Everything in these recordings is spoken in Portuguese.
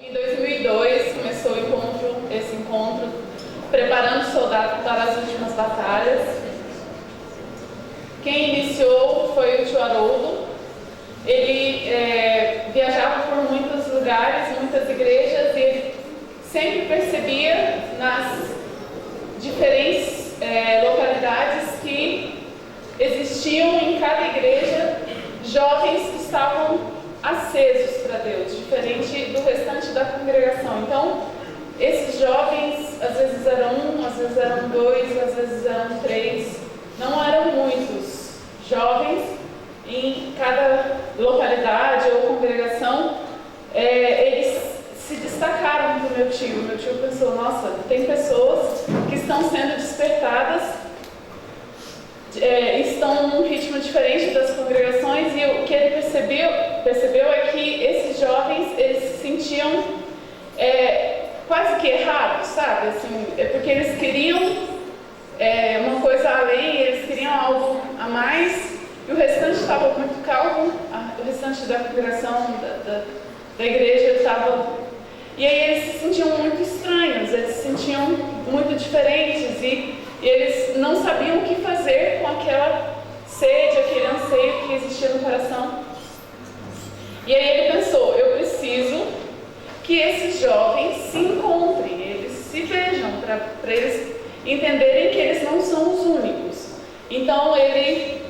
Em 2002 começou esse encontro, preparando o soldado para as últimas batalhas. Quem iniciou foi o tio Haroldo. Ele viajava por muitos lugares, muitas igrejas, e ele sempre percebia nas diferentes localidades que existiam em cada igreja jovens que estavam acesos para Deus, diferente do restante da congregação. Então, esses jovens, às vezes eram um, às vezes eram dois, às vezes eram três, não eram muitos jovens em cada localidade ou congregação. Eles se destacaram para o meu tio. Meu tio pensou, nossa, tem pessoas que estão sendo despertadas, estão num ritmo diferente das congregações, e o que ele percebeu é que esses jovens, eles se sentiam quase que errados, sabe? Assim, porque eles queriam uma coisa além, eles queriam algo a mais, e o restante estava muito calmo, o restante da congregação, da igreja estava... E aí eles se sentiam muito estranhos, eles se sentiam muito diferentes, e eles não sabiam o que fazer com aquela sede, aquele anseio que existia no coração. E aí ele pensou, eu preciso que esses jovens se encontrem, eles se vejam, para eles entenderem que eles não são os únicos. Então ele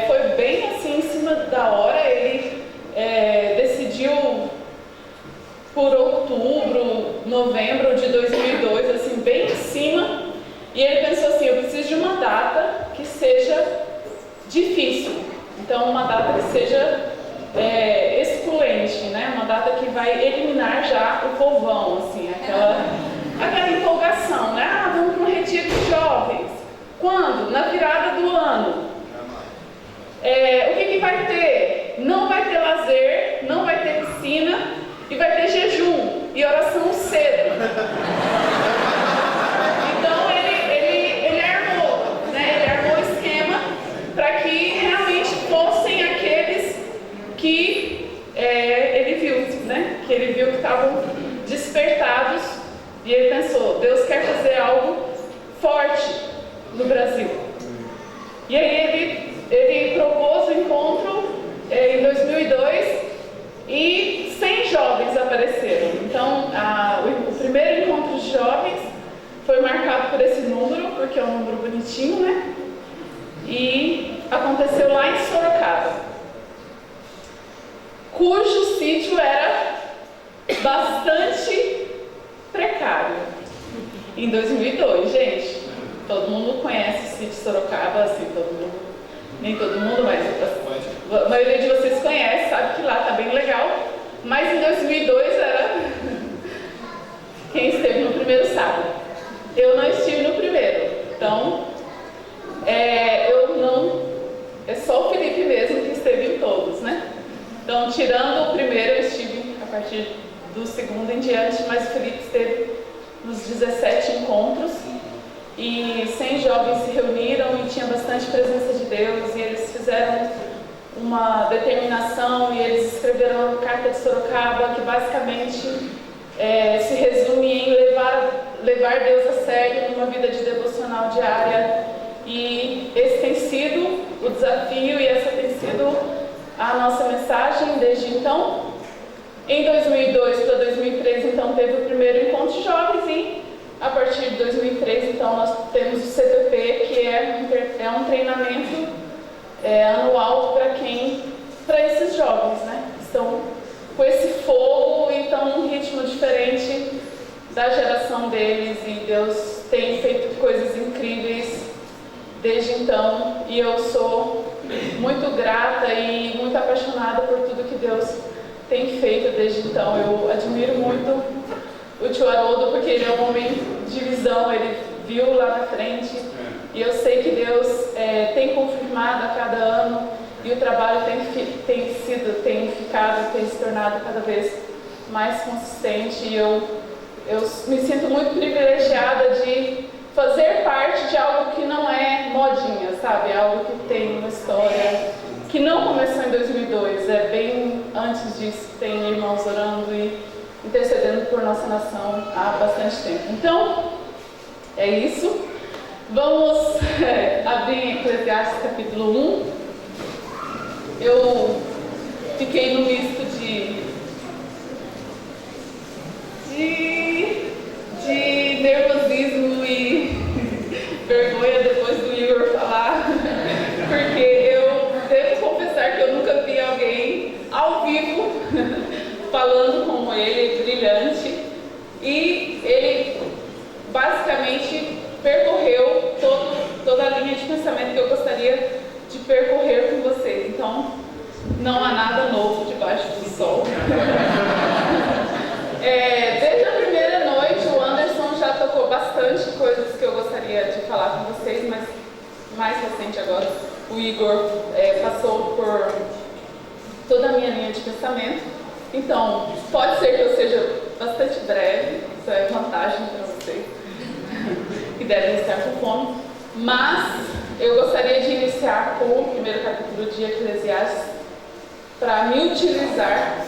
foi bem assim em cima da hora, ele decidiu por outubro, novembro de 2002, assim, bem em cima, e ele pensou assim, eu preciso de uma data que seja difícil, então uma data que seja excluente, né? Uma data que vai eliminar já o povão, assim, aquela empolgação, né? Ah, vamos para um retiro de jovens. Quando? Na virada do ano. O que vai ter? Não vai ter lazer, não vai ter piscina, e vai ter jejum e oração cedo. Então ele armou, né? Ele armou o esquema para que realmente fossem aqueles que ele viu, né? Que ele viu que estavam despertados, e ele pensou, Deus quer fazer algo forte no Brasil. E aí ele propôs o encontro em 2002, e 100 jovens apareceram. Então, o primeiro encontro de jovens foi marcado por esse número, porque é um número bonitinho, né? E aconteceu lá em Sorocaba, cujo sítio era bastante precário. Em 2002, gente, todo mundo conhece o sítio Sorocaba, assim, nem todo mundo, mas a maioria de vocês conhece, sabe que lá está bem legal, mas em 2002 era... Quem esteve no primeiro sabe. Eu não estive no primeiro, então eu não... É só o Felipe mesmo que esteve em todos, né? Então, tirando o primeiro, eu estive a partir do segundo em diante, mas o Felipe esteve nos 17 encontros, e 100 jovens se reuniram e tinha bastante presença de Deus, e eles fizeram uma determinação, e eles escreveram a Carta de Sorocaba, que basicamente se resume em levar Deus a sério numa vida de devocional diária. E esse tem sido o desafio, e essa tem sido a nossa mensagem desde então. Em 2002 para 2003, então, teve o primeiro encontro de jovens, e a partir de 2003, então, nós temos o CPP, que é um treinamento anual para esses jovens, né? Estão com esse fogo e estão num ritmo diferente da geração deles, e Deus tem feito coisas incríveis desde então, e eu sou muito grata e muito apaixonada por tudo que Deus tem feito desde então. Eu admiro muito o tio Haroldo, porque ele é um homem de visão, ele viu lá na frente, e eu sei que Deus tem confirmado a cada ano, e o trabalho tem se tornado cada vez mais consistente, e eu me sinto muito privilegiada de fazer parte de algo que não é modinha, sabe? Algo que tem uma história que não começou em 2002, bem antes disso. Tem irmãos orando e intercedendo por nossa nação há bastante tempo. Então, é isso. Vamos abrir em Eclesiastes capítulo 1. Eu fiquei no misto de nervosismo e vergonha depois do Igor falar, porque eu devo confessar que eu nunca vi alguém ao vivo falando como ele, brilhante, e ele basicamente percorreu toda a linha de pensamento que eu gostaria de percorrer com vocês. Então, não há nada novo debaixo do sol. Desde a primeira noite, o Anderson já tocou bastante coisas que eu gostaria de falar com vocês, mas mais recente agora, o Igor passou por toda a minha linha de pensamento. Então, pode ser que eu seja bastante breve, isso é vantagem para vocês, que devem estar com fome, mas eu gostaria de iniciar com o primeiro capítulo de Eclesiastes para me utilizar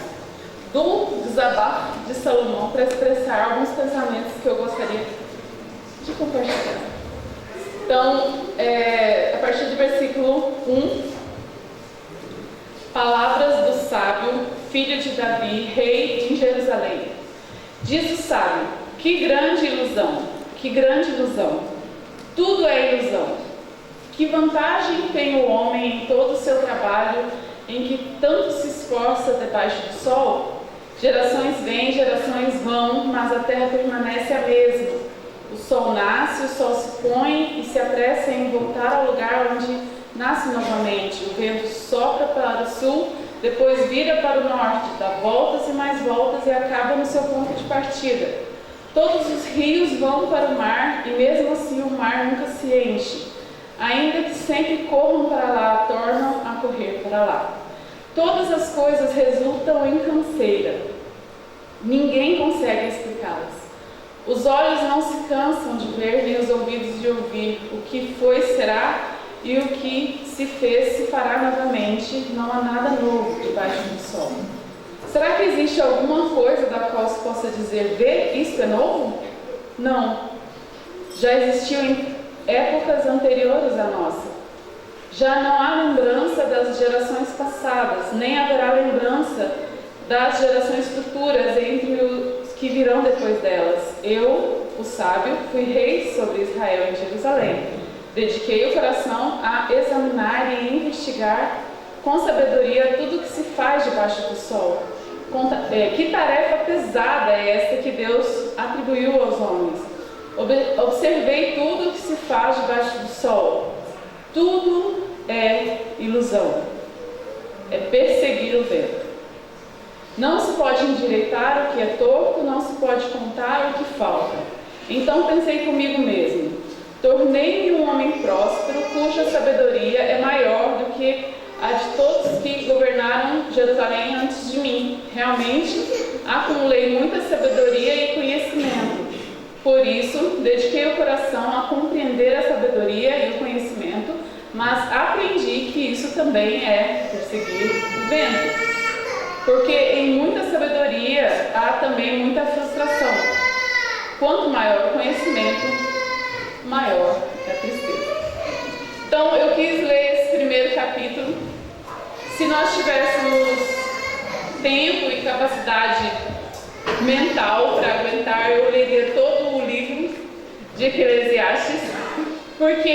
do desabafo de Salomão para expressar alguns pensamentos que eu gostaria de compartilhar. Então, a partir do versículo 1, palavras do sábio, filho de Davi, rei de Jerusalém. Diz o sábio: que grande ilusão, que grande ilusão. Tudo é ilusão. Que vantagem tem o homem em todo o seu trabalho, em que tanto se esforça debaixo do sol? Gerações vêm, gerações vão, mas a terra permanece a mesma. O sol nasce, o sol se põe e se apressa em voltar ao lugar onde nasce novamente. O vento sopra para o sul, depois vira para o norte, dá voltas e mais voltas e acaba no seu ponto de partida. Todos os rios vão para o mar e mesmo assim o mar nunca se enche. Ainda que sempre corram para lá, tornam a correr para lá. Todas as coisas resultam em canseira. Ninguém consegue explicá-las. Os olhos não se cansam de ver, nem os ouvidos de ouvir. O que foi, será, e o que se fez, se fará novamente. Não há nada novo debaixo do sol. Será que existe alguma coisa da qual se possa dizer, vê, isto é novo? Não. Já existiu em épocas anteriores à nossa. Já não há lembrança das gerações passadas, nem haverá lembrança das gerações futuras entre os que virão depois delas. Eu, o sábio, fui rei sobre Israel em Jerusalém. Dediquei o coração a examinar e investigar com sabedoria tudo o que se faz debaixo do sol. Que tarefa pesada é esta que Deus atribuiu aos homens. Observei tudo o que se faz debaixo do sol. Tudo é ilusão. É perseguir o vento. Não se pode endireitar o que é torto, não se pode contar o que falta. Então pensei comigo mesmo: tornei-me um homem próspero, cuja sabedoria é maior do que a de todos que governaram Jerusalém antes de mim. Realmente, acumulei muita sabedoria e conhecimento. Por isso, dediquei o coração a compreender a sabedoria e o conhecimento, mas aprendi que isso também é perseguir o vento. Porque em muita sabedoria há também muita frustração. Quanto maior o conhecimento, maior é a tristeza. Então, eu quis ler esse primeiro capítulo. Se nós tivéssemos tempo e capacidade mental para aguentar, eu leria todo o livro de Eclesiastes, porque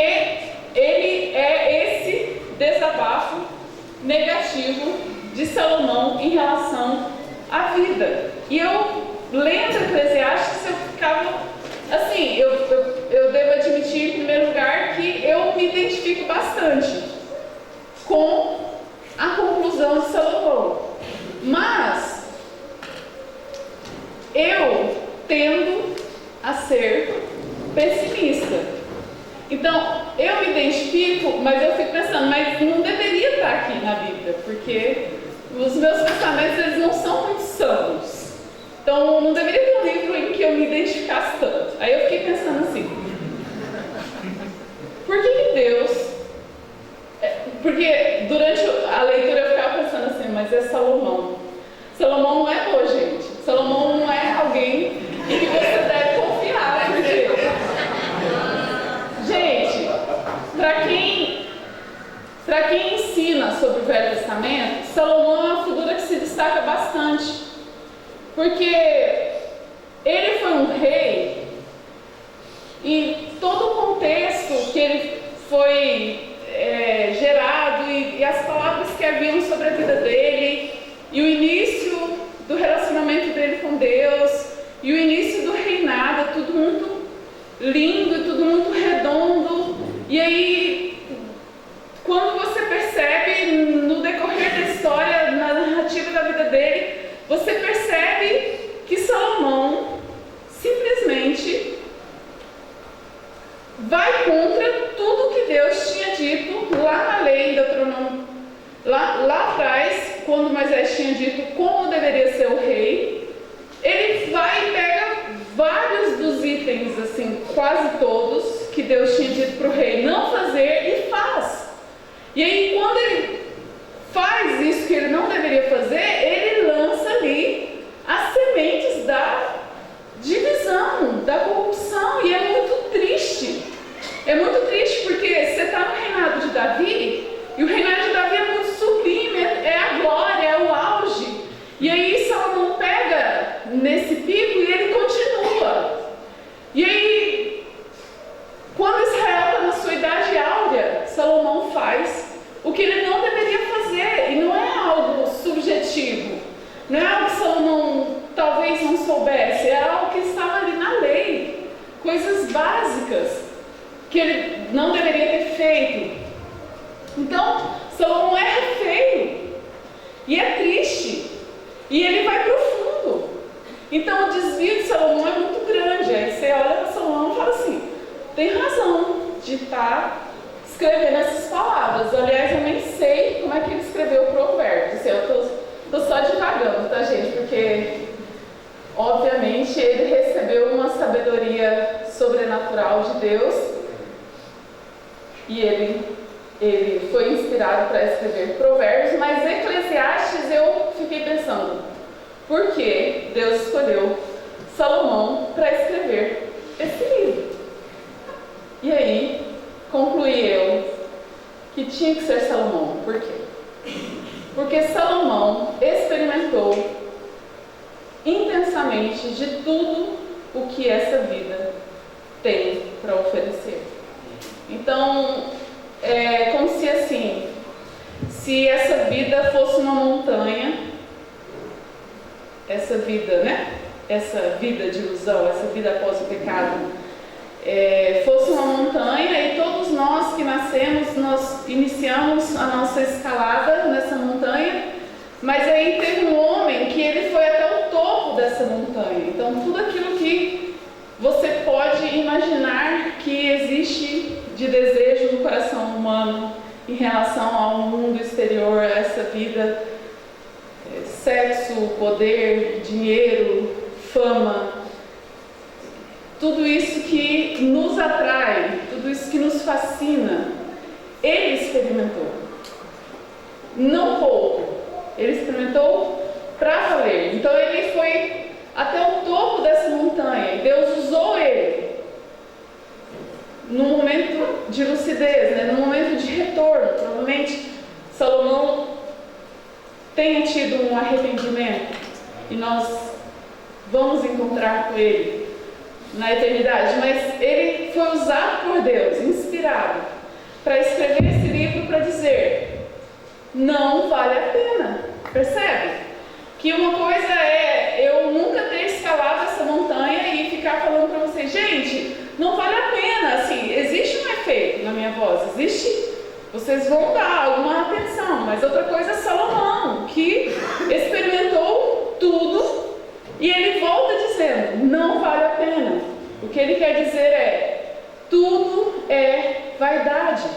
ele é esse desabafo negativo de Salomão em relação à vida. E eu, lendo Eclesiastes, eu ficava assim, eu devo admitir, em primeiro lugar, que eu me identifico bastante com a conclusão de Salomão. Mas eu tendo a ser pessimista. Então, eu me identifico, mas eu fico pensando, mas não deveria estar aqui na Bíblia, porque os meus pensamentos, eles não são muito sãos. Então, não deveria ter um livro em que eu me identificasse tanto. Aí eu fiquei pensando assim, por que Deus... Porque durante a leitura eu ficava pensando assim, mas é Salomão. Salomão não é boa gente. Salomão não é alguém quem ensina sobre o Velho Testamento, Salomão é uma figura que se destaca bastante, porque ele foi um rei e todo o contexto que ele foi gerado e as palavras que haviam sobre a vida dele e o início do relacionamento dele com Deus e o início do reinado, é tudo muito lindo e tudo muito redondo. E aí, quando você percebe no decorrer da história, na narrativa da vida dele, você percebe que Salomão simplesmente vai contra tudo que Deus tinha dito lá na lei, em Deuteronômio, lá atrás, quando Moisés tinha dito como deveria ser o rei. Ele vai e pega vários dos itens, assim, quase todos, que Deus tinha dito para o rei não fazer e faz. E aí, quando ele faz isso que ele não deveria fazer, ele lança ali as sementes da divisão, da corrupção, e é muito triste. É muito triste porque você está no reinado de Davi, e o reinado de Davi é muito sublime, é a glória, é o auge. E aí Salomão pega nesse pico e ele continua. E aí, quando Israel está na sua idade áurea, Salomão faz o que ele não deveria fazer. E não é algo subjetivo, não é algo que Salomão talvez não soubesse, é algo que estava ali na lei, coisas básicas que ele não deveria ter feito. Então, Salomão erra feio e é triste, e ele vai profundo. Então, o desvio de Salomão é muito grande. Aí você olha para Salomão e fala assim: tem razão de estar escrevendo essas palavras. Aliás, eu nem sei como é que ele escreveu o provérbio. Assim, eu estou só divagando, tá, gente? Porque, obviamente, ele recebeu uma sabedoria sobrenatural de Deus e ele foi inspirado para escrever provérbios, mas Eclesiastes eu fiquei pensando, por que Deus escolheu Salomão para escrever esse livro? E aí, concluí eu que tinha que ser Salomão. Por quê? Porque Salomão experimentou intensamente de tudo o que essa vida tem para oferecer. Então, é como se assim, se essa vida fosse uma montanha, essa vida, né? Essa vida de ilusão, essa vida após o pecado, fosse uma montanha, e todos nós que nascemos, nós iniciamos a nossa escalada nessa montanha, mas aí teve um homem que ele foi até o topo dessa montanha. Então, tudo aquilo que você pode imaginar que existe de desejo no coração humano em relação ao mundo exterior, a essa vida, sexo, poder, dinheiro, fama, tudo isso que nos atrai, tudo isso que nos fascina, ele experimentou. Não pouco, ele experimentou para valer. Então ele foi até o topo dessa montanha e Deus usou ele num momento de lucidez, né? Num momento de retorno. Provavelmente Salomão tenha tido um arrependimento e nós vamos encontrar com ele na eternidade, mas ele foi usado por Deus, inspirado, para escrever esse livro para dizer: não vale a pena. Percebe? Que uma coisa é eu nunca ter escalado essa montanha e ficar falando para vocês: gente, não vale a pena. Assim, existe um efeito na minha voz, existe, vocês vão dar alguma atenção, mas outra coisa é Salomão, que experimentou tudo e ele volta dizendo: não vale a pena. O que ele quer dizer é: tudo é vaidade,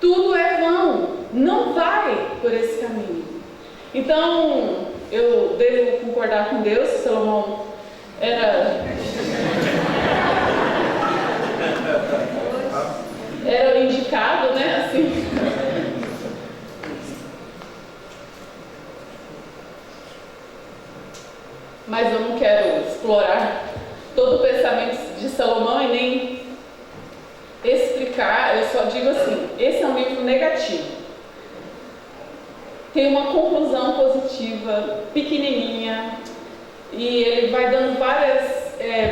tudo é vão, não vai por esse caminho. Então, eu devo concordar com Deus, Salomão era o indicado, né, assim. Mas eu não quero explorar todo o pensamento de Salomão e nem explicar. Eu só digo assim: esse é um livro negativo. tem uma conclusão positiva, pequenininha, e ele vai dando várias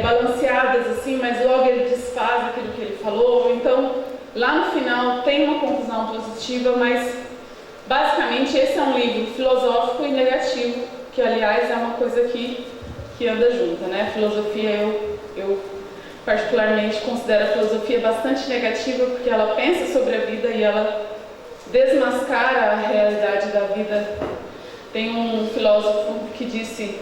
balanceadas assim, mas logo ele desfaz aquilo que ele falou. Então, lá no final tem uma conclusão positiva, mas basicamente esse é um livro filosófico e negativo, que aliás é uma coisa que anda junta, né? Filosofia, eu particularmente considero a filosofia bastante negativa, porque ela pensa sobre a vida e ela desmascara a realidade da vida. Tem um filósofo que disse,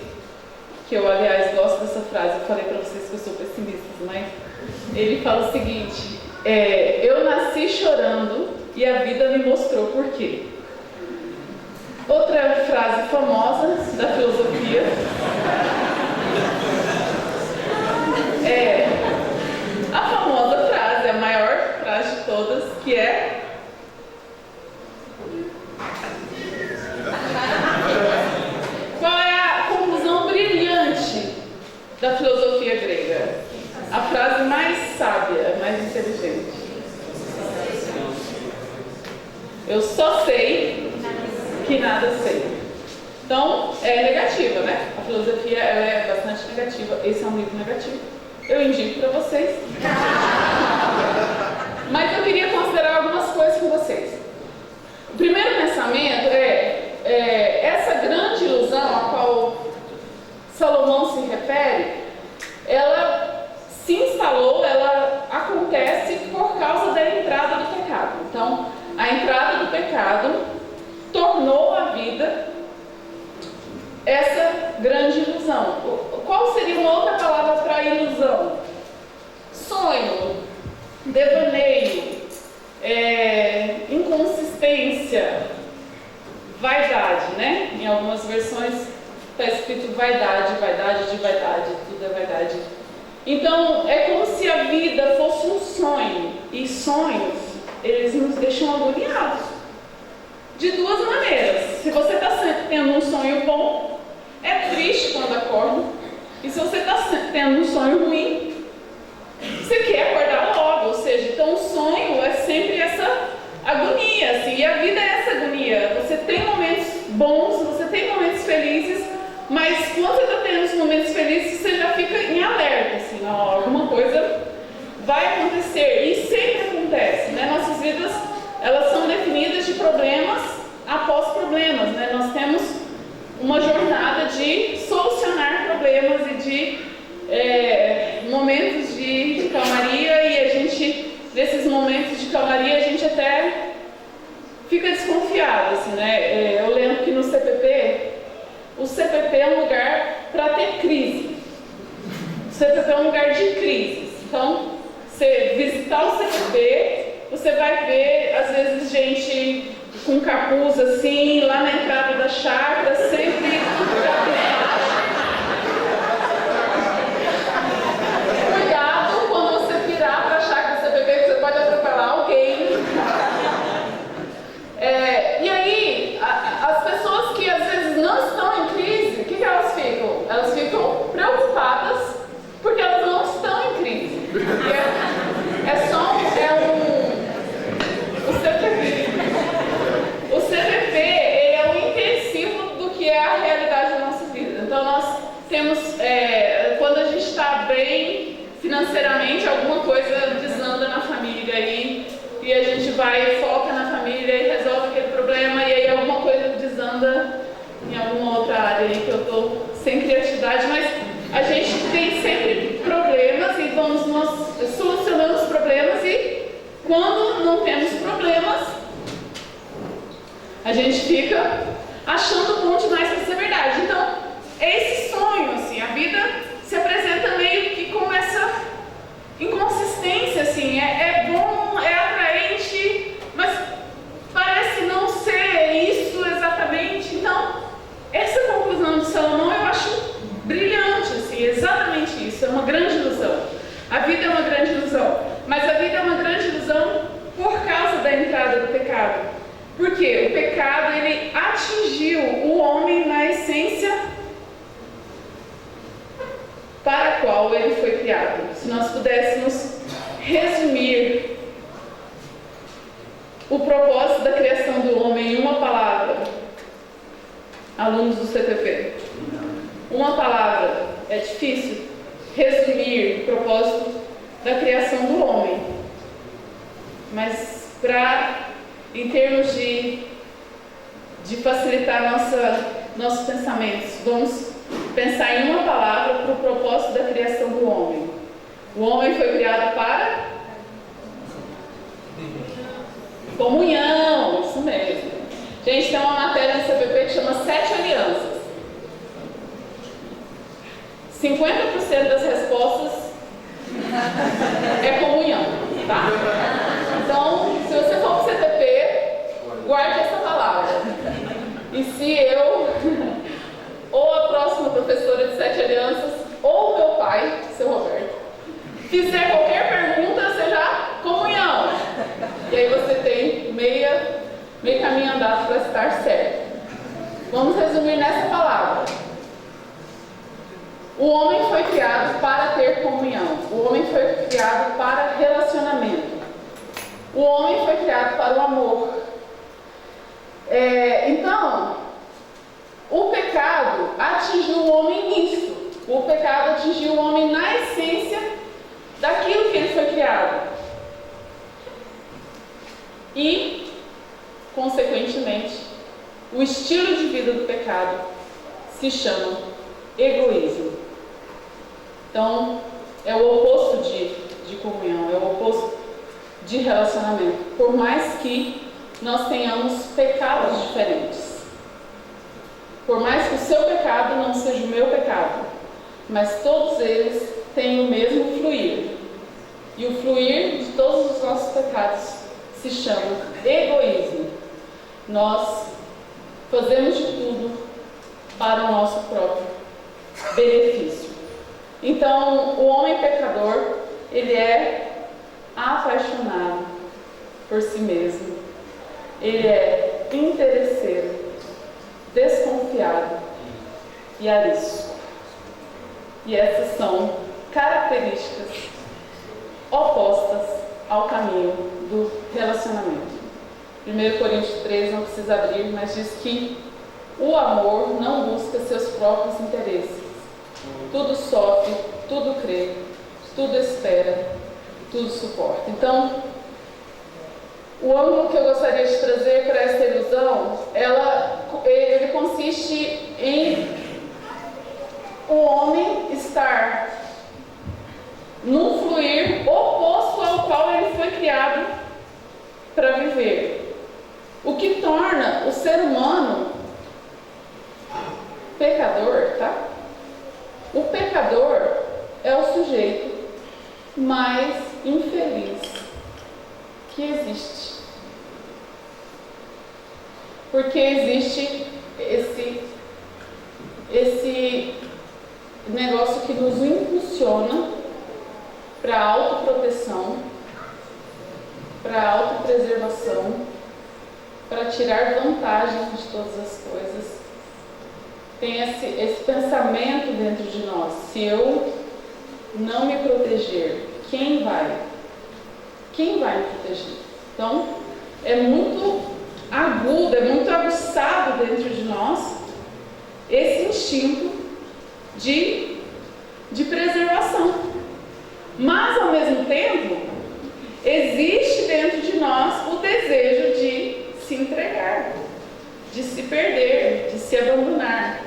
que eu aliás gosto dessa frase, eu falei para vocês que eu sou pessimista, mas ele fala o seguinte: eu nasci chorando e a vida me mostrou por quê. Outra frase famosa da filosofia é a famosa frase, a maior frase de todas, que é: qual é a conclusão brilhante da filosofia grega? A frase mais sábia, mais inteligente. Eu só sei que nada sei. Então, é negativa, né? A filosofia ela é bastante negativa. Esse é um livro negativo. Eu indico para vocês. Mas eu queria considerar algumas coisas com vocês. O primeiro pensamento é essa grande ilusão a qual Salomão se refere, ela se instalou, ela acontece por causa da entrada do pecado. Então, a entrada do pecado tornou a vida essa grande ilusão. Qual seria uma outra palavra para ilusão? Sonho, devaneio, inconsistência, vaidade, né? Em algumas versões está escrito vaidade, vaidade de vaidade, tudo é vaidade. Então, é como se a vida fosse um sonho, e sonhos, eles nos deixam agoniados. De duas maneiras. Se você está tendo um sonho bom, é triste quando acorda. E se você está tendo um sonho ruim, você quer acordar logo. Ou seja, então o sonho é sempre essa agonia, assim, e a vida é essa agonia. Você tem momentos bons, você tem momentos felizes, mas quando você está tendo os momentos felizes, você já fica em alerta, assim, ó, alguma coisa vai acontecer, e sempre acontece, né? Nossas vidas, elas são definidas de problemas após problemas, né? Nós temos uma jornada de solucionar problemas e de momentos de calmaria, e a gente, nesses momentos de calmaria, a gente até fica desconfiado, assim, né? Eu lembro que no CPP, o CPP é um lugar para ter crise. O CPP é um lugar de crises. Então, você visitar o CPP, você vai ver, às vezes, gente com capuz assim, lá na entrada da chácara, sempre cuidado quando você virar para a chácara do CPP, que você pode atropelar alguém. E aí, as pessoas que às vezes não estão em crise, o que elas ficam? Elas ficam preocupadas porque elas não estão em crise. O CPP é um intensivo do que é a realidade da nossa vida. Então nós temos, quando a gente está bem financeiramente, alguma coisa desanda na família aí, e a gente vai, foca na família e resolve aquele problema, e aí alguma coisa desanda em alguma outra área aí que eu estou sem criatividade, mas a gente tem sempre problemas e nós solucionamos os problemas, e quando não temos problemas, a gente fica achando bom demais para ser verdade. Então, esse sonho, assim, a vida se apresenta meio que com essa inconsistência, assim, é bom, é atraente, mas parece não ser isso exatamente. Então, essa conclusão de Salomão eu acho brilhante, assim, exatamente isso, é uma grande ilusão. A vida é uma grande ilusão, mas a vida é uma grande ilusão por causa da entrada do pecado. Porque o pecado, ele atingiu o homem na essência para a qual ele foi criado. Se nós pudéssemos resumir o propósito da criação do homem em uma palavra, Alunos do CTP. Uma palavra é difícil resumir o propósito da criação do homem. Mas em termos de facilitar nossos pensamentos, vamos pensar em uma palavra para o propósito da criação do homem. O homem foi criado para comunhão, isso mesmo. Gente, tem uma matéria no CPP que chama 7 alianças. 50% das respostas é comunhão, tá? Então, se você for para o CTP, guarde essa palavra. E se eu, ou a próxima professora de 7 alianças, ou o meu pai, seu Roberto, fizer qualquer pergunta, seja comunhão. E aí você tem meio caminho andado para estar certo. Vamos resumir nessa palavra. O homem foi criado para ter comunhão. O homem foi criado para relacionamento. O homem foi criado para o amor. Então, o pecado atingiu o homem nisso. O pecado atingiu o homem na essência daquilo que ele foi criado. E, consequentemente, o estilo de vida do pecado se chama egoísmo. Então, é o oposto de comunhão, é o oposto de relacionamento. Por mais que nós tenhamos pecados diferentes. Por mais que o seu pecado não seja o meu pecado, mas todos eles têm o mesmo fluir. E o fluir de todos os nossos pecados se chama egoísmo. Nós fazemos de tudo para o nosso próprio benefício. Então, o homem pecador, ele é apaixonado por si mesmo. Ele é interesseiro, desconfiado e arisco. E essas são características opostas ao caminho do relacionamento. 1 Coríntios 3, não precisa abrir, mas diz que o amor não busca seus próprios interesses. Tudo sofre, tudo crê, tudo espera, tudo suporta. Então, o ângulo que eu gostaria de trazer para essa ilusão, ele consiste em o homem estar num fluir oposto ao qual ele foi criado para viver. O que torna o ser humano pecador, tá? O pecador é o sujeito mais infeliz que existe. Porque existe esse negócio que nos impulsiona para a autoproteção, para a autopreservação, para tirar vantagem de todas as coisas. Tem esse pensamento dentro de nós: se eu não me proteger, quem vai? Quem vai me proteger? Então, é muito agudo, é muito aguçado dentro de nós esse instinto de preservação. Mas, ao mesmo tempo, existe dentro de nós o desejo de se entregar, de se perder, de se abandonar.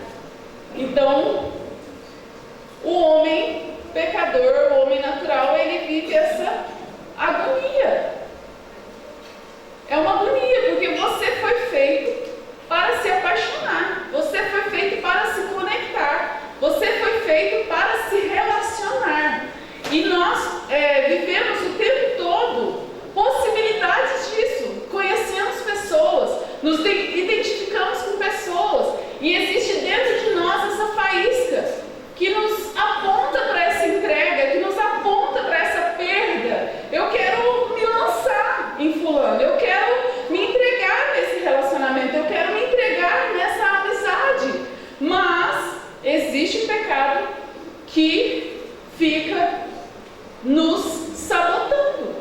Então, o homem pecador, o homem natural, ele vive essa agonia. É uma agonia, porque você foi feito para se apaixonar, você foi feito para se conectar, você foi feito para se relacionar. E nós vivemos o tempo todo possibilidades disso. Conhecemos pessoas, nos identificamos com pessoas, e existe dentro de nós essa faísca que nos aponta para essa entrega, que nos aponta para essa perda. Eu quero me lançar em fulano, eu quero me entregar nesse relacionamento, eu quero me entregar nessa amizade. Mas existe pecado que fica nos sabotando.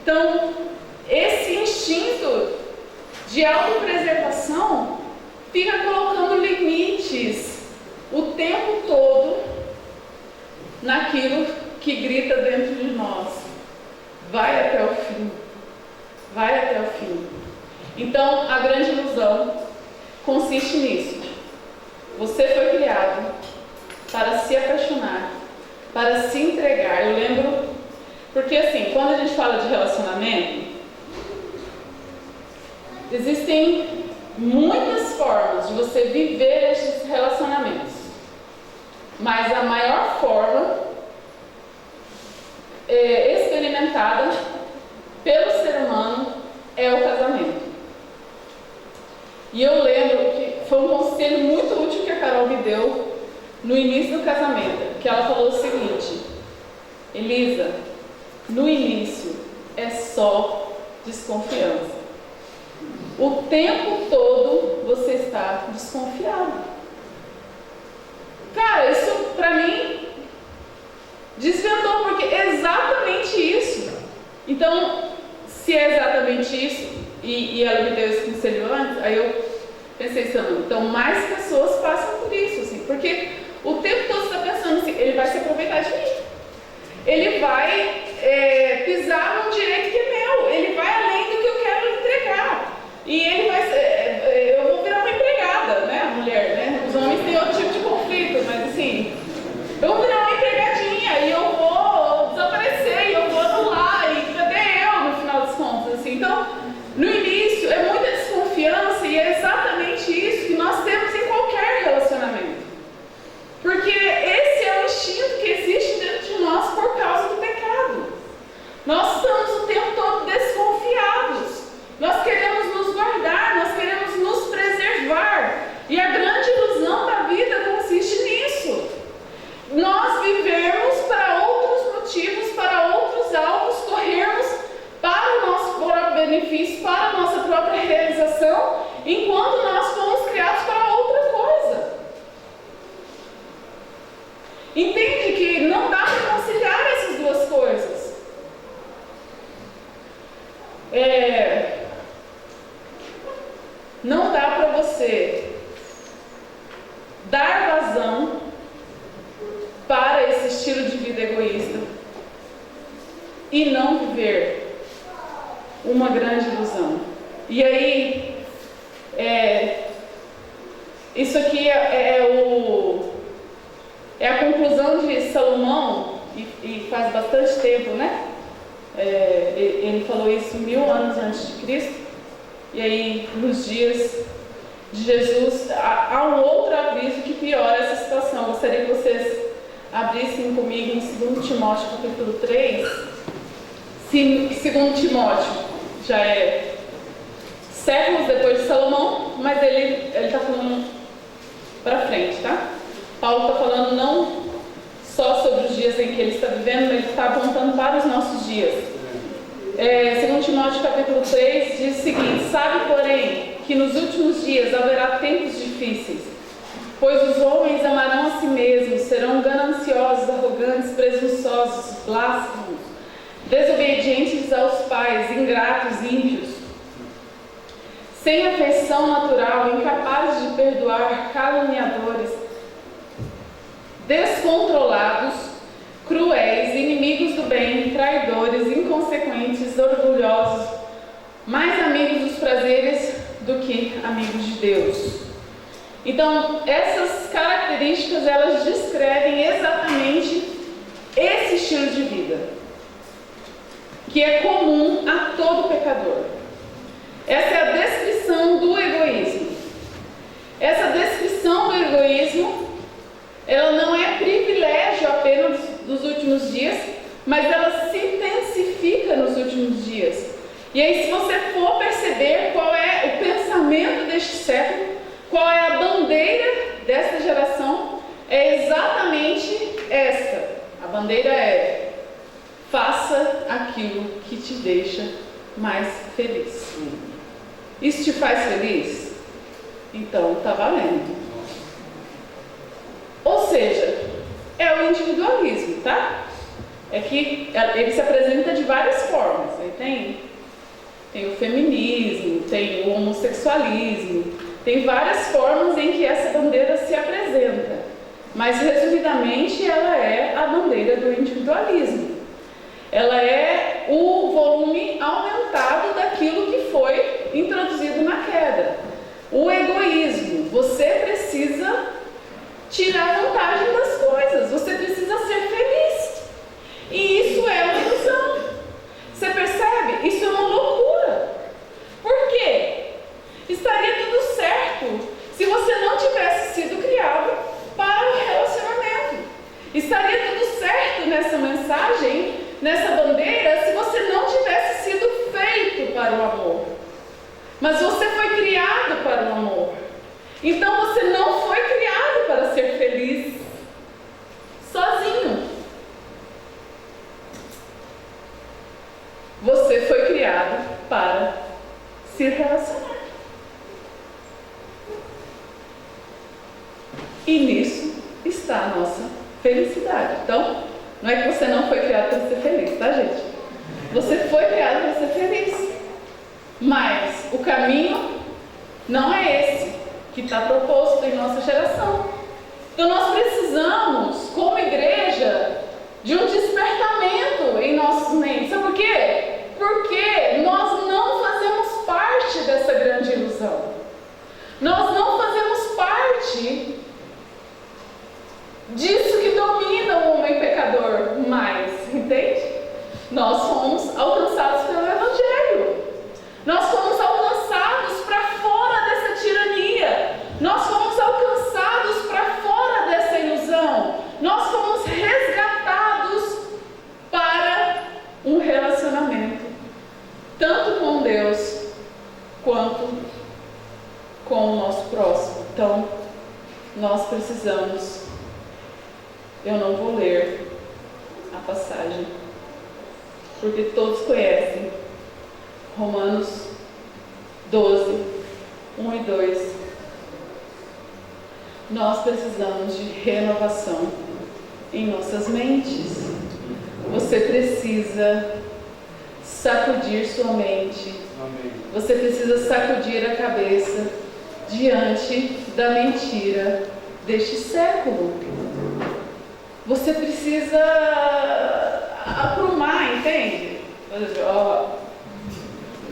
Então, esse instinto de autopreservação o tempo todo naquilo que grita dentro de nós. Vai até o fim. Vai até o fim. Então, a grande ilusão consiste nisso. Você foi criado para se apaixonar, para se entregar. Eu lembro, porque assim, quando a gente fala de relacionamento, existem muitas formas de você viver esses relacionamentos, mas a maior forma experimentada pelo ser humano é o casamento. E eu lembro que foi um conselho muito útil que a Carol me deu no início do casamento, que ela falou o seguinte: Elisa, no início é só desconfiança. O tempo todo você está desconfiado. Cara, isso pra mim desvendou, porque é exatamente isso. Então, se é exatamente isso, e ela me deu esse conselho antes, aí eu pensei assim, então mais pessoas passam por isso, assim, porque o tempo todo você está pensando assim, ele vai se aproveitar de mim. Ele vai pisar num direito que é meu, ele vai além do que eu quero entregar. E ele vai eu vou virar uma empregada, né, a mulher, né? Os homens têm outro tipo de conflito, mas assim, eu vou virar uma empregadinha e eu vou desaparecer, e eu vou anular, e cadê eu no final das contas, assim? Então, no início é muita desconfiança e é exatamente isso que nós temos em qualquer relacionamento. Porque esse é o instinto que existe dentro de nós por causa do pecado. Nós estamos o tempo todo desconfiados. Nós queremos nos guardar, nós queremos nos preservar. E a grande ilusão da vida consiste nisso. Nós vivemos para outros motivos, para outros alvos, corrermos para o nosso próprio benefício, para a nossa própria realização, enquanto nós fomos criados para outra coisa. Entende que não dá para conciliar essas duas coisas. Não dá para você dar vazão para esse estilo de vida egoísta e não viver uma grande ilusão. E aí, isso aqui é a conclusão de Salomão, e faz bastante tempo, né? Ele falou isso 1000 anos antes de Cristo. E aí, nos dias de Jesus, há um outro aviso que piora essa situação. Eu gostaria que vocês abrissem comigo em 2 Timóteo capítulo 3. 2 Timóteo já é séculos depois de Salomão, mas ele está falando para frente, tá? Paulo está falando não só sobre os dias em que ele está vivendo, mas ele está apontando para os nossos dias. 2 Timóteo capítulo 3 diz o seguinte: sabe, porém, que nos últimos dias haverá tempos difíceis, pois os homens amarão a si mesmos, serão gananciosos, arrogantes, presunçosos, blasfemos, desobedientes aos pais, ingratos, ímpios, sem afeição natural, incapazes de perdoar, caluniadores, descontrolados, cruéis, inimigos do bem, traidores, inconsequentes, orgulhosos, mais amigos dos prazeres do que amigos de Deus. Então, essas características, elas descrevem exatamente esse estilo de vida, que é comum a todo pecador. Essa é a descrição do egoísmo. Essa descrição do egoísmo, ela não é privilégio apenas dos últimos dias, mas ela se intensifica nos últimos dias. E aí, se você for perceber qual é o pensamento deste século, qual é a bandeira desta geração, é exatamente esta. A bandeira é: faça aquilo que te deixa mais feliz. Isso te faz feliz? Então está valendo. Ou seja, é o individualismo, tá? É que ele se apresenta de várias formas. Tem o feminismo, tem o homossexualismo, tem várias formas em que essa bandeira se apresenta. Mas, resumidamente, ela é a bandeira do individualismo. Ela é o volume aumentado daquilo que foi introduzido na queda. O egoísmo. Você precisa tirar vantagem das coisas. Você precisa ser feliz. E isso é uma ilusão. Você percebe? Isso é uma loucura. Por quê? Estaria tudo certo se você não tivesse sido criado para o relacionamento. Estaria tudo certo nessa mensagem, nessa bandeira, se você não tivesse sido feito para o amor. Mas você foi criado para o amor. Então você não foi criado para ser feliz sozinho. Você foi criado para se relacionar. E nisso está a nossa felicidade. Então, não é que você não foi criado para ser feliz, tá, gente? Você foi criado para ser feliz. Mas o caminho não é esse que está proposto em nossa geração. Então nós precisamos, como igreja, de um despertamento em nossos mentes. Sabe por quê? Porque nós não fazemos parte dessa grande ilusão. Nós não fazemos parte disso que domina o homem pecador mais, entende? Nós fomos alcançados pelo Evangelho. Nós fomos alcançados para fora dessa tirania. Nós fomos alcançados para fora dessa ilusão. Nós fomos resgatados para um relacionamento, tanto com Deus quanto com o nosso próximo. Então, nós precisamos. Eu não vou ler a passagem, porque todos conhecem. Romanos 12, 1 e 2. Nós precisamos de renovação em nossas mentes. Você precisa sacudir sua mente. Você precisa sacudir a cabeça diante da mentira deste século. Você precisa aprumar, entende?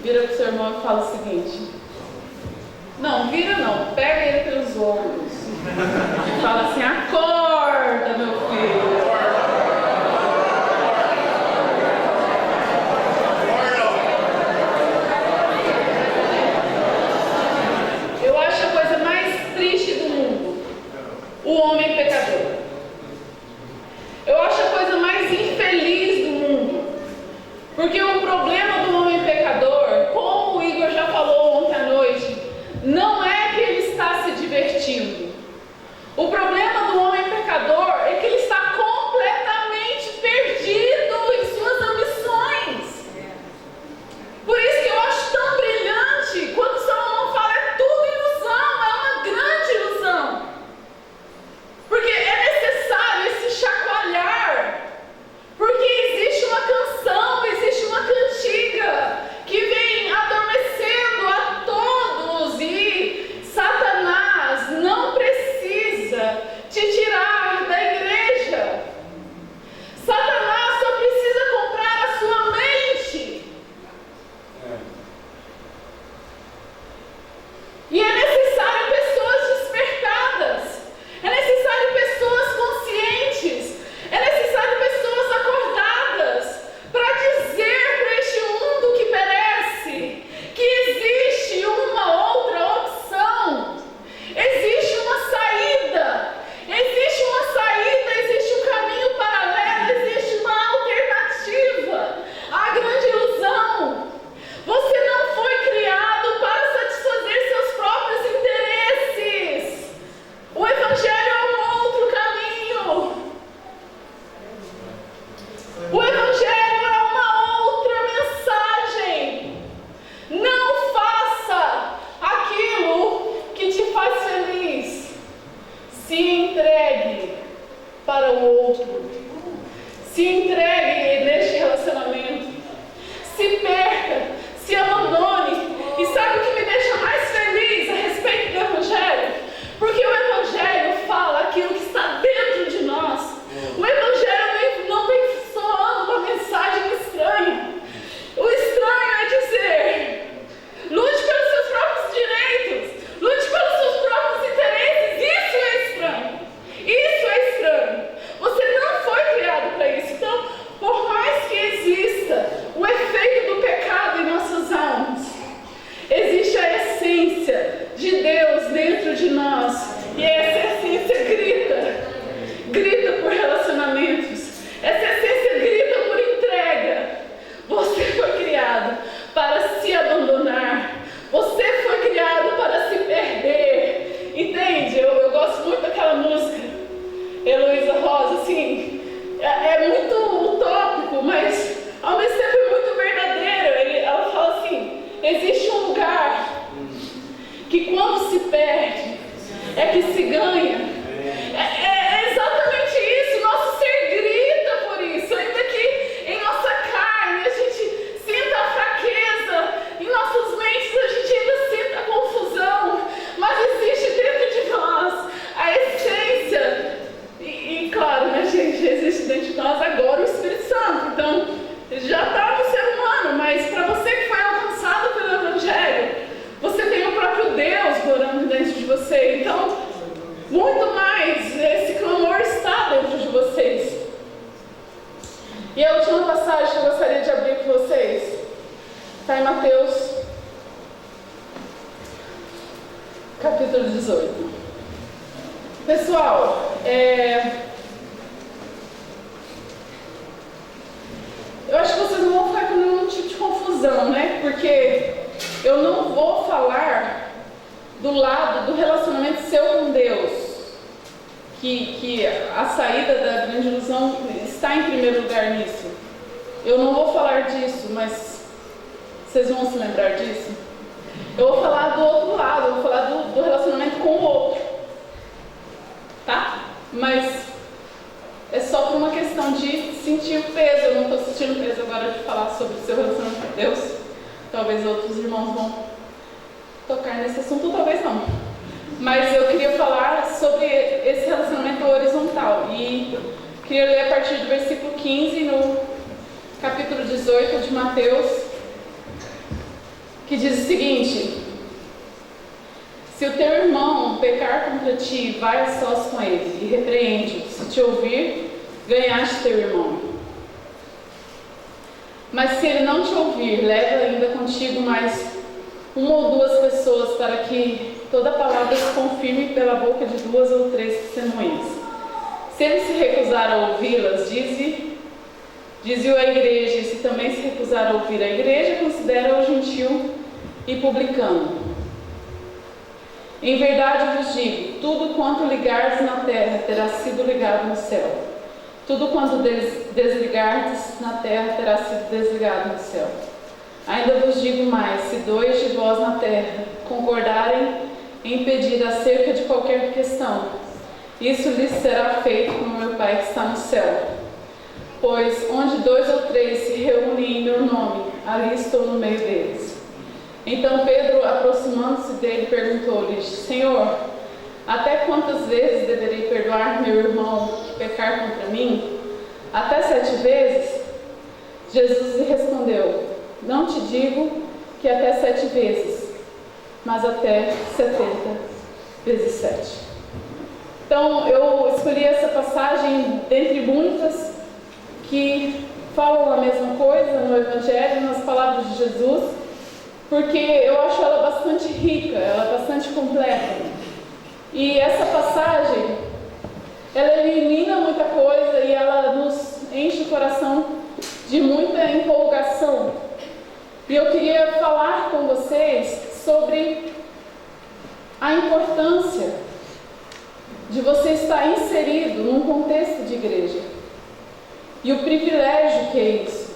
Vira para o seu irmão e fala o seguinte: não, vira não, pega ele pelos ombros e fala assim: acorda, meu filho. Eu acho a coisa mais triste do mundo o homem pecador. Eu acho a coisa mais infeliz do mundo, porque o problema do homem pecador, como o Igor já falou ontem à noite, não é que ele está se divertindo. O problema do homem pecador é que ele está completamente perdido em suas ambições. Por isso que eu acho tão brilhante quando Salomão fala: é tudo ilusão, é uma grande ilusão. Porque é necessário esse chacoalhar, porque existe uma canção, existe uma cantiga que vem adormecendo a todos, e Satanás não precisa te tirar da igreja. Satanás só precisa comprar a sua mente. E é necessário pessoas despertadas, é necessário pessoas conscientes, é necessário pessoas acordadas para dizer para este mundo que perece que existe uma outra opção, existe uma saída, existe um caminho paralelo, existe uma alternativa à grande ilusão. Você não foi criado para satisfazer seus próprios interesses. O Evangelho é um outro caminho. O Evangelho é uma outra mensagem. Não faça aquilo que te faz feliz. Se entregue para o outro. Se entregue neste relacionamento. Se perca, se abandone. E sabe o que me deixa mais feliz a respeito do Evangelho? Porque o Evangelho fala aquilo que está dentro de nós. E essa essência grita por relacionamentos. Essa essência grita por entrega. Você foi criado para se abandonar. Você foi criado para se perder. Entende? Eu gosto muito daquela música, Heloísa Rosa, assim, é muito utópico, mas ao mesmo tempo é muito verdadeiro. Ela fala assim: existe um lugar que quando se perde é que se ganha. É exatamente isso. Nosso ser grita por isso, ainda que em nossa carne a gente sinta a fraqueza, em nossas mentes a gente ainda sinta a confusão, mas existe dentro de nós a essência. E claro, né, gente, existe dentro de nós agora o Espírito Santo. Então já está no ser humano, mas para você que foi alcançado pelo Evangelho, você tem o próprio Deus morando dentro de você. Então, muito mais, esse clamor está dentro de vocês. E a última passagem que eu gostaria de abrir com vocês está em Mateus, capítulo 18. Pessoal, eu acho que vocês não vão ficar com nenhum tipo de confusão, né? Porque eu não vou falar do lado do relacionamento seu com Deus, que a saída da grande ilusão está em primeiro lugar nisso. Eu não vou falar disso, mas vocês vão se lembrar disso. Eu vou falar do outro lado, eu vou falar do relacionamento com o outro, tá? Mas é só por uma questão de sentir o peso. Eu não estou sentindo peso agora de falar sobre o seu relacionamento com Deus. Talvez outros irmãos vão tocar nesse assunto, ou talvez não. Mas eu queria falar sobre esse relacionamento horizontal. E queria ler a partir do versículo 15, no capítulo 18 de Mateus, que diz o seguinte: se o teu irmão pecar contra ti, vai a sós com ele e repreende-o. Se te ouvir, ganhaste teu irmão. Mas se ele não te ouvir, leva ainda contigo mais uma ou duas pessoas, para que toda palavra se confirme pela boca de 2 ou 3 testemunhas. Se ele se recusar a ouvi-las, dize-o à igreja. E se também se recusar a ouvir a igreja, considera-o gentil e publicano. Em verdade vos digo, tudo quanto ligardes na terra terá sido ligado no céu. Tudo quanto desligardes na terra terá sido desligado no céu. Ainda vos digo mais: se 2 de vós na terra concordarem em pedir acerca de qualquer questão, isso lhes será feito por meu Pai que está no céu. Pois onde 2 ou 3 se reúnem em meu nome, ali estou no meio deles. Então Pedro, aproximando-se dele, perguntou-lhe: Senhor, até quantas vezes deverei perdoar meu irmão que pecar contra mim? Até 7 vezes? Jesus lhe respondeu: não te digo que até 7 vezes, mas até 70 vezes 7. Então eu escolhi essa passagem dentre muitas que falam a mesma coisa no Evangelho, nas palavras de Jesus, porque eu acho ela bastante rica, ela é bastante completa. E essa passagem, ela elimina muita coisa e ela nos enche o coração de muita empolgação. E eu queria falar com vocês sobre a importância de você estar inserido num contexto de igreja. E o privilégio que é isso.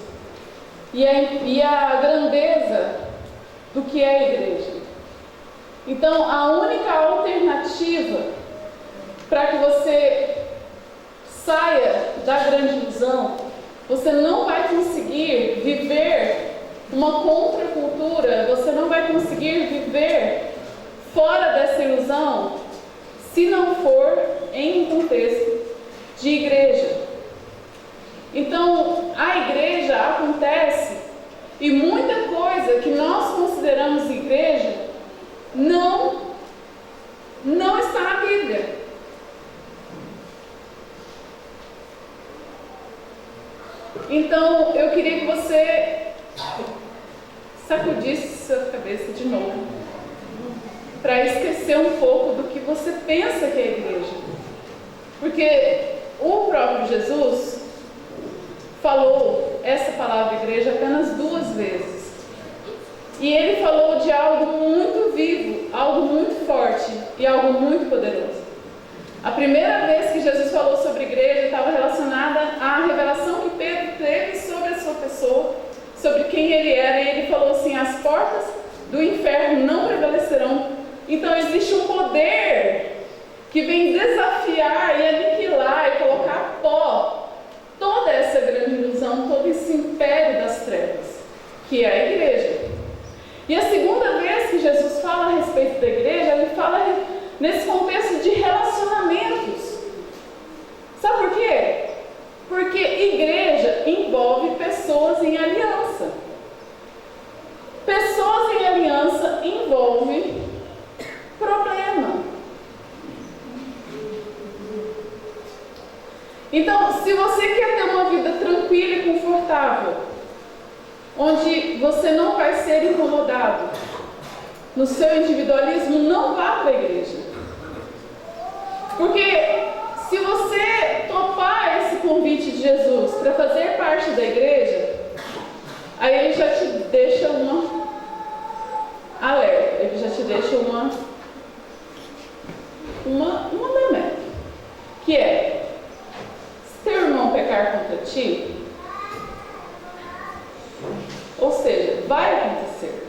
E a grandeza do que é a igreja. Então, a única alternativa para que você saia da grande ilusão, você não vai conseguir viver uma contracultura, você não vai conseguir viver fora dessa ilusão se não for em um contexto de igreja. Então, a igreja acontece e muita coisa que nós consideramos igreja não está na Bíblia. Então, eu queria que você sacudisse sua cabeça de novo, para esquecer um pouco do que você pensa que é a igreja. Porque o próprio Jesus falou essa palavra igreja apenas 2 vezes. E ele falou de algo muito vivo, algo muito forte e algo muito poderoso. A primeira vez que Jesus falou sobre igreja estava relacionada à revelação que Pedro teve sobre a sua pessoa, sobre quem ele era, e ele falou assim: as portas do inferno não prevalecerão. Então existe um poder que vem desafiar e aniquilar e colocar a pó toda essa grande ilusão, todo esse império das trevas, que é a igreja. E a segunda vez que Jesus fala a respeito da igreja, ele fala nesse contexto de relacionamentos. Sabe por quê? Porque igreja envolve pessoas em aliança. Pessoas em aliança envolve problema. Então, se você quer ter uma vida tranquila e confortável, onde você não vai ser incomodado no seu individualismo, não vá para a igreja. Porque se você topar esse convite de Jesus para fazer parte da igreja, aí ele já te deixa uma alerta, ele já te deixa uma meta, que é: se teu irmão pecar contra ti, ou seja, vai acontecer.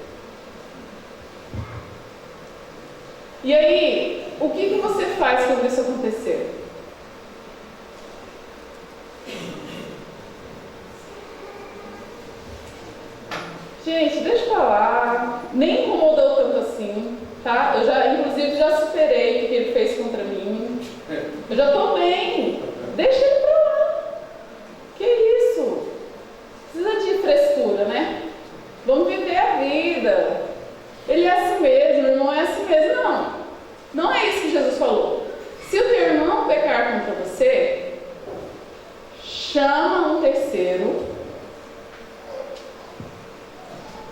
E aí, o que você faz quando isso acontecer? Gente, deixa eu falar, nem incomodou tanto assim, tá? Eu já, inclusive, já superei o que ele fez contra mim. Eu já tô bem. Deixa ele pra lá. Que isso? Precisa de frescura, né? Vamos viver a vida. Ele é assim mesmo, o irmão é assim mesmo. Não. Não é isso que Jesus falou. Se o teu irmão pecar contra você, chama um terceiro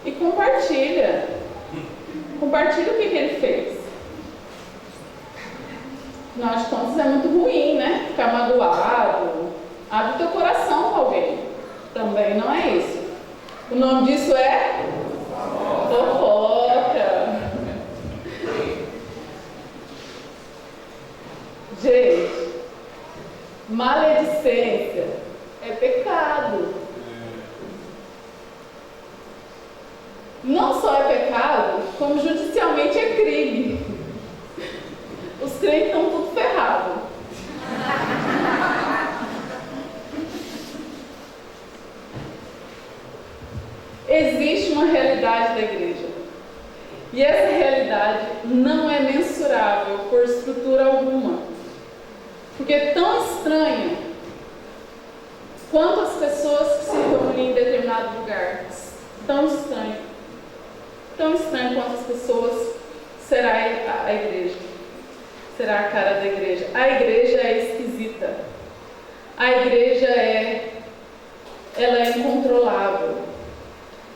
e compartilha. Compartilha o que ele fez. Afinal de contas, é muito ruim, né? Ficar magoado. Abre teu coração com alguém. Também não é isso. O nome disso é fofoca. Gente, maledicência é pecado. Não só é pecado, como judicialmente é crime. Os crentes estão tudo ferrados. Existe uma realidade da igreja. E essa realidade não é mensurável por estrutura alguma. Porque é tão estranho quanto as pessoas que se reúnem em determinado lugar. Tão estranho. Tão estranho quanto as pessoas será a igreja. Será a cara da igreja. A igreja é esquisita. A igreja ela é incontrolável.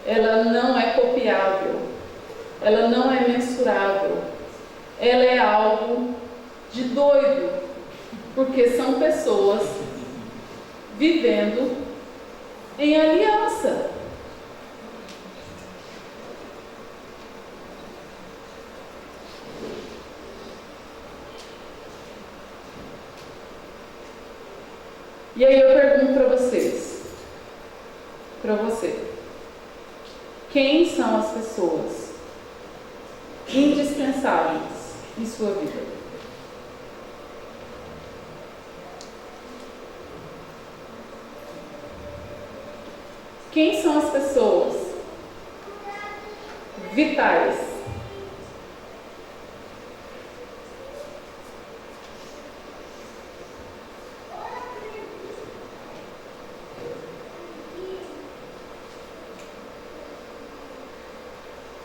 Ela não é copiável. Ela não é mensurável. Ela é algo de doido. Porque são pessoas vivendo em aliança. E aí eu pergunto para vocês, para você, quem são as pessoas indispensáveis em sua vida? Quem são as pessoas vitais?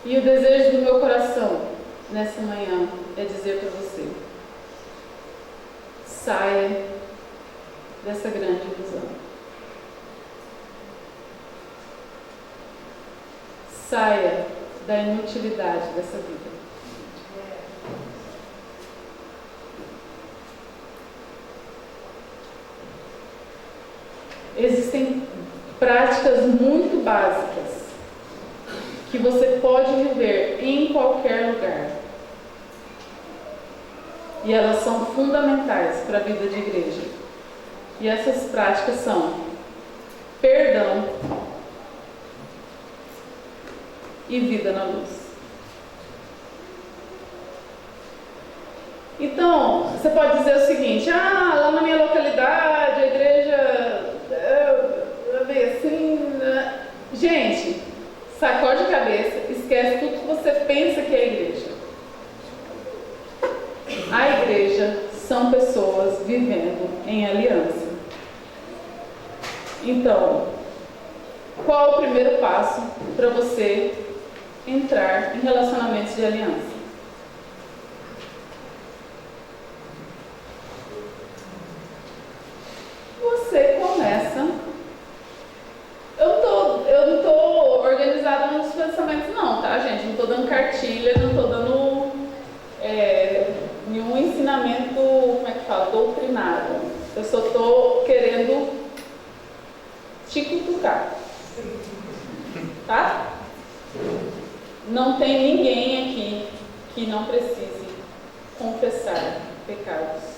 E o desejo do meu coração nessa manhã é dizer para você: saia dessa grande ilusão. Saia da inutilidade dessa vida. existem práticas muito básicas que você pode viver em qualquer lugar. E elas são fundamentais para a vida de igreja. E essas práticas são perdão e vida na luz. Então, você pode dizer o seguinte: lá na minha localidade, a igreja é bem assim, né? Gente, sacode a cabeça, esquece tudo que você pensa que é a igreja. A igreja são pessoas vivendo em aliança. Então, qual é o primeiro passo para você entrar em relacionamentos de aliança? Você começa. Eu não estou organizada nos pensamentos, não, tá, gente? Não estou dando cartilha, não estou dando nenhum ensinamento, como é que fala? Doutrinado. Eu só estou querendo te cutucar. Tá? Não tem ninguém aqui que não precise confessar pecados.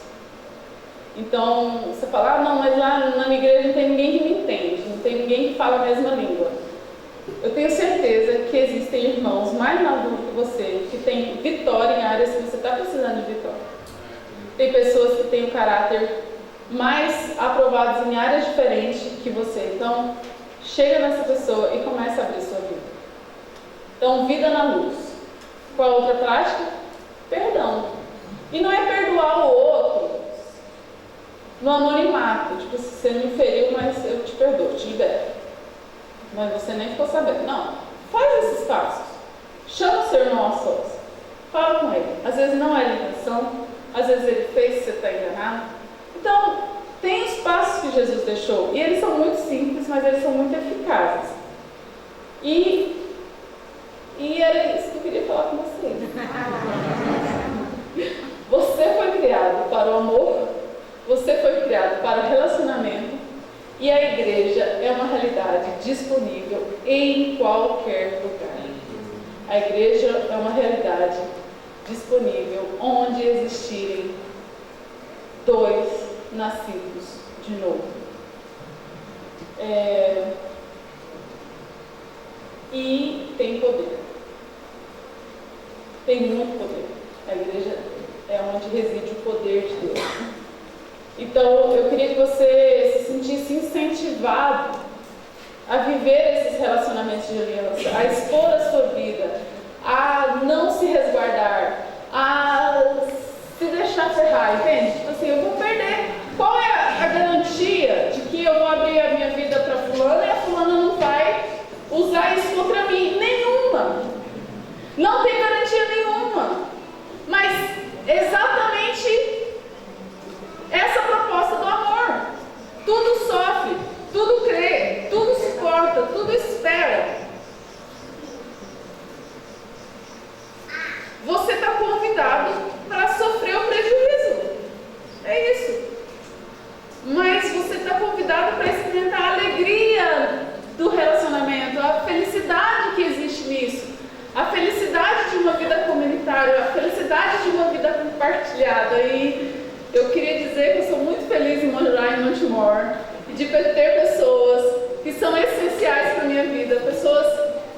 Então, você fala, não, mas lá na minha igreja não tem ninguém que me entende, não tem ninguém que fala a mesma língua. Eu tenho certeza que existem irmãos mais maduros que você, que têm vitória em áreas que você está precisando de vitória. Tem pessoas que têm o caráter mais aprovados em áreas diferentes que você. Então, chega nessa pessoa e começa a abrir sua vida. Então, vida na luz. Qual a outra prática? Perdão. E não é perdoar o outro no anonimato, tipo, se você me feriu, mas eu te perdoo, te libero. Mas você nem ficou sabendo. Não, faz esses passos. Chama o seu irmão aos sós. Fala com ele. Às vezes não é a intenção, às vezes ele fez, você está enganado. Então, tem os passos que Jesus deixou, e eles são muito simples, mas eles são muito eficazes. E era isso que eu queria falar com você. Você foi criado para o amor, você foi criado para o relacionamento, e a igreja é uma realidade disponível em qualquer lugar. A igreja é uma realidade disponível onde existirem dois nascidos de novo. E tem poder. Tem muito poder. A igreja é onde reside o poder de Deus. Então, eu queria que você se sentisse incentivado a viver esses relacionamentos de aliança, a expor a sua vida, a não se resguardar, a se deixar ferrar, entende? Tipo assim, eu vou perder. Qual é a garantia de que eu vou abrir a minha vida para fulana e a fulana não vai usar isso contra mim? Nenhuma. Não tem garantia nenhuma. Mas exatamente essa proposta do amor. Tudo sofre, tudo crê, tudo suporta, tudo espera. Você está convidado para sofrer o prejuízo. É isso. Mas você está convidado para experimentar a alegria do relacionamento, a felicidade que existe nisso, a felicidade de uma vida comunitária, a felicidade de uma vida compartilhada. E eu queria dizer que eu sou muito feliz em morar em Montemor e de ter pessoas que são essenciais para a minha vida, pessoas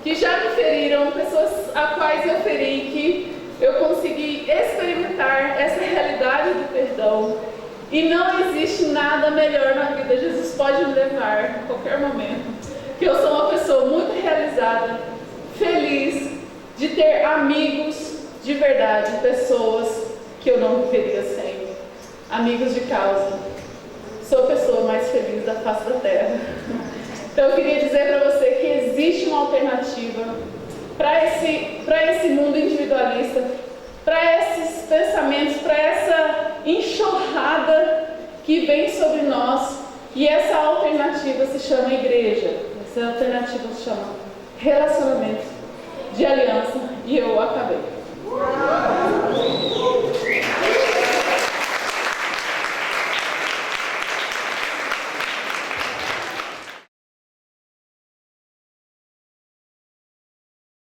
que já me feriram, pessoas a quais eu feri, que eu consegui experimentar essa realidade do perdão. E não existe nada melhor na vida. Jesus pode me levar a qualquer momento. Que eu sou uma pessoa muito realizada, feliz de ter amigos de verdade, pessoas que eu não viveria sem. Amigos de causa. Sou a pessoa mais feliz da face da terra. Então eu queria dizer para você que existe uma alternativa para esse mundo individualista, para esses pensamentos, para essa enxurrada que vem sobre nós. E essa alternativa se chama igreja. Essa alternativa se chama relacionamento de aliança